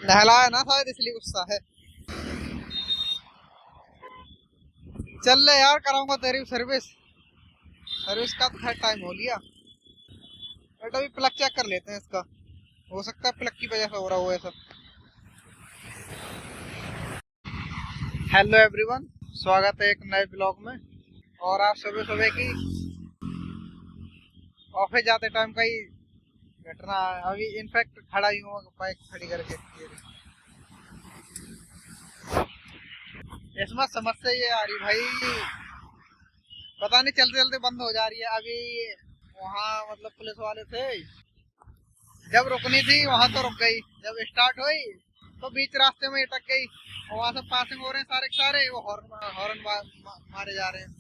नहलाया ना शायद इसलिए गुस्सा है। चल ले यार, कराऊंगा तेरी सर्विस। सर्विस का तो खैर टाइम हो लिया, बट अभी प्लग चेक कर लेते हैं इसका। हो सकता है प्लग की वजह से हो रहा हो ऐसा। हेलो एवरीवन, स्वागत है एक नए ब्लॉग में। और आप सुबह सुबह की ऑफिस जाते टाइम का ही घटना है। अभी इनफैक्ट खड़ा ही हूँ बाइक खड़ी करके। इसमें समस्या ये आ रही भाई, पता नहीं चलते चलते बंद हो जा रही है। अभी वहाँ मतलब पुलिस वाले थे, जब रुकनी थी वहां तो रुक गई, जब स्टार्ट हुई तो बीच रास्ते में अटक गई। और वहां से पासिंग हो रहे हैं सारे के सारे, वो हॉर्न हॉर्न मारे जा रहे हैं।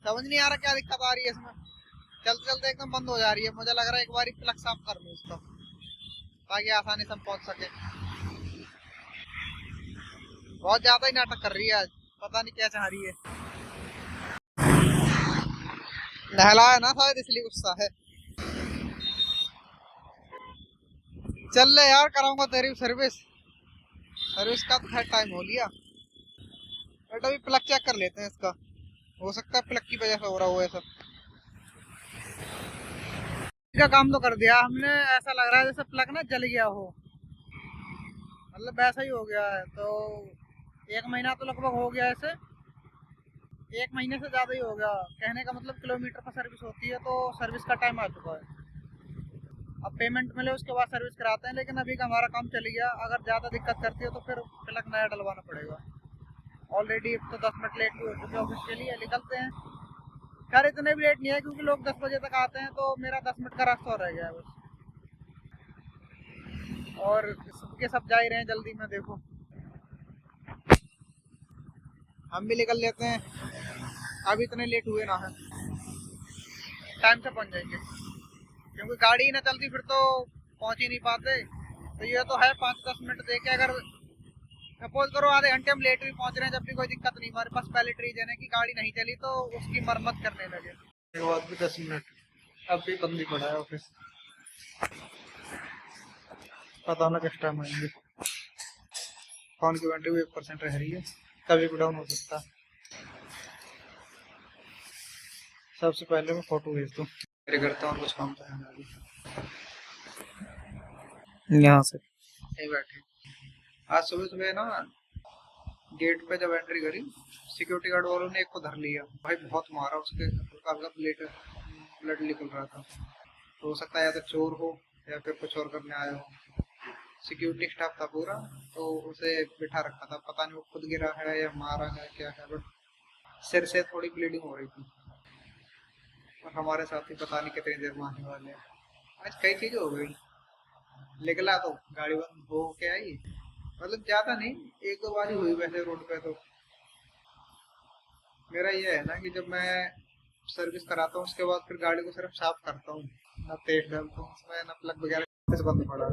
समझ नहीं आ रहा क्या दिक्कत आ रही है इसमें। चलते चलते एकदम बंद हो जा रही है। मुझे लग रहा है एक बार प्लग साफ कर लूँ इसका, ताकि आसानी से हम पहुंच सके। बहुत ज्यादा ही नाटक कर रही है आज, पता नहीं क्या चाह रही है। नहलाया ना शायद इसलिए गुस्सा है। चल ले यार, कराऊंगा तेरी सर्विस। सर्विस का तो खैर टाइम हो लिया, बट अभी प्लग चेक कर लेते हैं इसका। हो सकता है प्लग की वजह से हो रहा हो ऐसा। का काम तो कर दिया हमने, ऐसा लग रहा है जैसे प्लग ना जल गया हो, मतलब वैसा ही हो गया है। तो 1 महीना तो लगभग हो गया ऐसे, 1 महीने से ज़्यादा ही हो गया। कहने का मतलब किलोमीटर पर सर्विस होती है, तो सर्विस का टाइम आ चुका है। अब पेमेंट मिले उसके बाद सर्विस कराते हैं, लेकिन अभी का हमारा काम चल गया। अगर ज़्यादा दिक्कत करती है तो फिर प्लग नया डलवाना पड़ेगा। ऑलरेडी तो 10 मिनट लेट भी हो चुके हैं ऑफिस के लिए, निकलते हैं। खैर इतने भी लेट नहीं है, क्योंकि लोग 10 बजे तक आते हैं, तो मेरा 10 मिनट का रास्ता रह गया है बस। और सबके सब जा ही रहे हैं जल्दी में, देखो हम भी निकल लेते हैं। अभी इतने लेट हुए ना है, टाइम से पहुंच जाएंगे। क्योंकि गाड़ी ही ना चलती फिर तो पहुंच ही नहीं पाते। तो ये तो है 5-10 मिनट दे के, अगर सपोज करो आधे घंटे हम लेट भी पहुंच रहे हैं, जब भी कोई दिक्कत नहीं। हमारे पास वैलिड रीजन है कि गाड़ी नहीं चली, तो उसकी मरम्मत करने लगे। उसके बाद भी 10 मिनट, अब भी बंद ही पड़ा है ऑफिस। पता ना किस टाइम आएंगे। फोन की बैटरी भी 1% रह रही है, कभी भी डाउन हो सकता है। सबसे पहले मैं फोटो भेज दूँ, मेरे करता हूँ कुछ काम था यहाँ से। यही बैठे आज सुबह सुबह ना, गेट पे जब एंट्री करी, सिक्योरिटी गार्ड वालों ने एक को धर लिया भाई, बहुत मारा उसके। हल्का हल्का ब्लड निकल रहा था। तो हो सकता है या तो चोर हो या फिर कुछ और करने आया हो। सिक्योरिटी स्टाफ था पूरा, तो उसे बिठा रखा था। पता नहीं वो खुद गिरा है या मारा है क्या है, बट सिर से थोड़ी ब्लीडिंग हो रही थी। और हमारे साथ ही पता नहीं कितनी देर में आने वाले हैं। आज कई चीजें हो गई। निकला तो गाड़ी बंद हो के आई, मतलब ज्यादा नहीं, 1-2 बार ही हुई वैसे रोड पे। तो मेरा ये है ना कि जब मैं सर्विस कराता हूँ उसके बाद फिर गाड़ी को सिर्फ साफ करता हूँ, ना तेल डालता हूँ उसमें, ना प्लग वगैरह। कुछ बंद पड़ा है।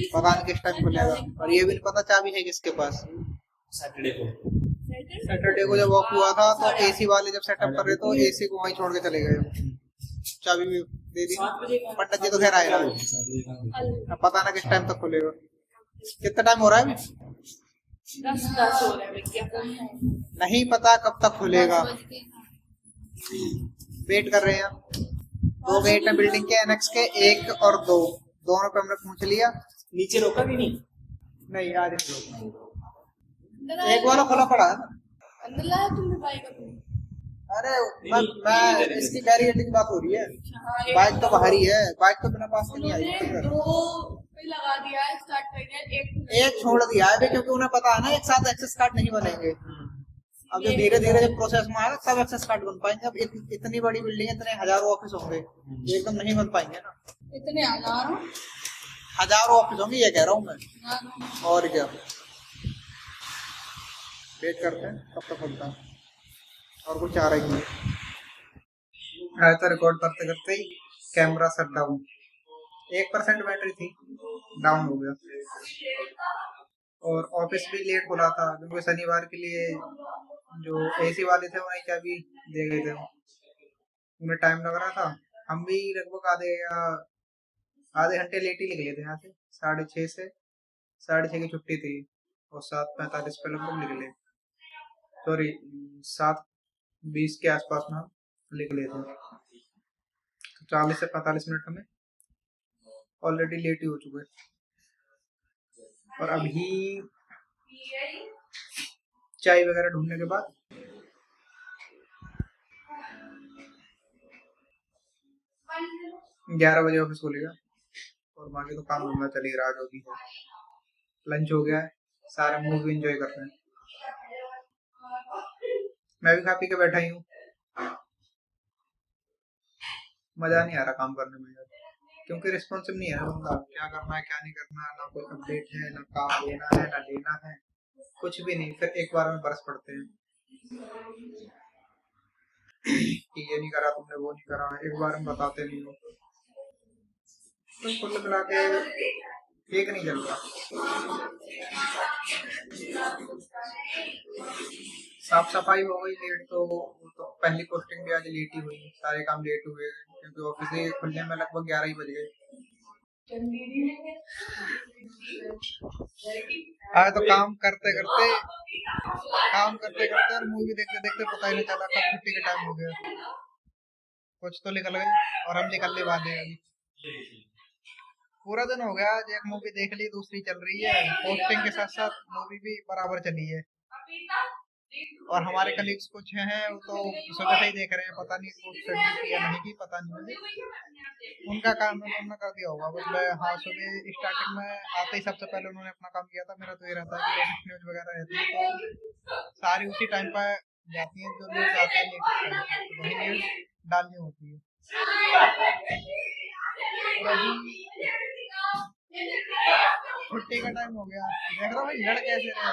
पता नहीं किस टाइम खुलेगा, और ये भी नहीं पता चाबी है किसके पास। सैटरडे को जब वॉक हुआ था, तो एसी वाले जब सेटअप कर रहे तो एसी को वहीं छोड़ के चले गए। चाबी भी दे दी। पंडित जी तो खैर आए ना, अब पता ना किस टाइम तक खुलेगा। कितना टाइम हो रहा है अभी? 10 हो रहा है भैया। नहीं पता कब तक खुलेगा, वेट कर रहे हैं। 2 गेट है बिल्डिंग के एनेक्स के, 1 और 2, दोनों पे हमने पूछ लिया। नीचे रोका भी नहीं? नहीं आज नहीं रोका। एक वाला खुला पड़ा है। अंदर लाया तुमने बाइक अपनी? अरे मैं इसकी बैरिकेडिंग बात हो रही है। बाइक तो बाहर ही है, बाइक तो बिना पास के नहीं आई। 2 पे लगा दिया है, स्टार्ट कर दिया, एक छोड़ दिया है क्योंकि उन्हें पता है ना एक साथ एक्सेस कार्ड नहीं बनेंगे। अब जो धीरे धीरे जब प्रोसेस में आएगा तब एक्सेस कार्ड बन पाएंगे। अब इतनी बड़ी बिल्डिंग है, इतने हजारों ऑफिस होंगे, ये एकदम नहीं बन पाएंगे ना। इतने हजारों ऑफिस होंगे, ये कह रहा हूँ मैं। और क्या, वेट करते हैं कब तक खुलता है। और कुछ आ रही है आया तो रिकॉर्ड करते करते ही कैमरा शट डाउन। 1% बैटरी थी, डाउन हो गया। और ऑफिस भी लेट खुला था क्योंकि शनिवार के लिए जो एसी वाले थे उन्हें चाबी दे गए थे, उन्हें टाइम लग रहा था। हम भी लगभग आधे घंटे लेट ही निकले थे यहाँ से, 6:30 से। 6:30 की छुट्टी थी और 7:45 पे लगभग निकले, सॉरी 7:20 के आसपास में हम निकले थे। तो 40 से 45 मिनट हमें ऑलरेडी लेट ही हो चुके और अभी चाय वगैरह ढूंढने के बाद 11 बजे ऑफिस खुलेगा और बाकी तो काम धंधा चल ही रहा जो भी है। लंच हो गया है, सारे मूवी एंजॉय कर रहे हैं। मैं भी खा पी के बैठा ही हूँ। मजा नहीं आ रहा काम करने में यार, क्योंकि रिस्पॉन्सिव नहीं है ना बंदा, क्या करना है क्या नहीं करना, ना कोई अपडेट है, ना काम लेना है ना लेना है, कुछ भी नहीं। फिर एक बार में बरस पड़ते हैं कि ये नहीं करा तुमने, वो नहीं करा, एक बार में बताते नहीं हो। तो कुल मिला के ठीक नहीं चल रहा। साफ सफाई हो गई लेट, तो पहली पोस्टिंग भी आज लेट ही हुई, सारे काम लेट हुए क्योंकि ऑफिस ही खुलने में लगभग 11 ही बज गए। आज तो काम करते करते और मूवी देखते देखते पता ही नहीं चला कब छुट्टी का टाइम हो गया। कुछ तो निकल गए और हम निकलने वाले हैं अभी। पूरा दिन हो गया, आज एक मूवी देख ली, दूसरी चल रही है, पोस्टिंग के साथ साथ मूवी भी बराबर चली है। और हमारे कलीग्स कुछ हैं वो तो सुबह से ही देख रहे हैं, पता नहीं वो शेड्यूल किया नहीं की, पता नहीं मुझे, उनका काम है उन्होंने कर दिया होगा। मतलब हाँ, सुबह स्टार्टिंग में आते ही सबसे पहले उन्होंने अपना काम किया था। मेरा तो ये रहता है कि लेटेस्ट न्यूज वगैरह रहती है तो सारी उसी टाइम पर जाती हैं, जो न्यूज आते हैं लेटेस्ट वही न्यूज डालनी होती है। और अभी छुट्टी का टाइम हो गया, देख रहा भाई लड़ कैसे रहे,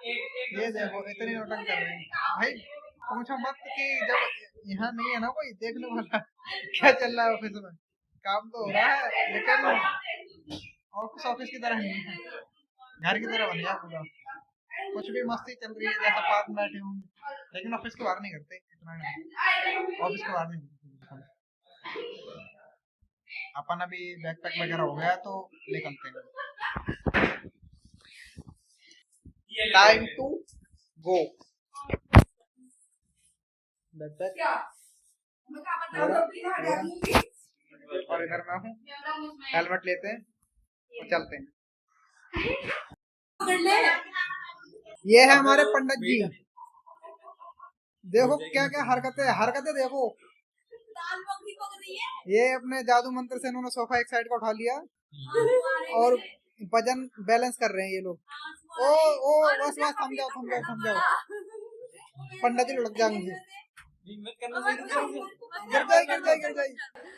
ये देखो इतनी नोटंकी कर रहे हैं भाई। पूछो मत कि जब यहाँ नहीं है ना कोई देखने वाला क्या चल रहा है ऑफिस में, काम तो हो रहा है लेकिन ऑफिस की तरह नहीं है, घर की तरह बन गया पूरा। कुछ भी मस्ती चल रही है जैसा पास में बैठे होंगे, लेकिन ऑफिस के बाहर नहीं करते इतना नहीं, ऑफिस के बाहर नहीं करते। अपन अभी बैकपैक वगैरह हो गया तो निकलते हैं, टाइम टू गो। और इधर मैं हूँ, हेलमेट लेते हैं और चलते हैं। ये है हमारे पंडित जी, देखो क्या क्या हरकतें देखो। ये अपने जादू मंत्र से इन्होंने सोफा एक साइड का उठा लिया और वजन बैलेंस कर रहे हैं ये लोग। ओ बस थम जाओ, पंडित जी लुढ़क जाएंगे, गिर जाए।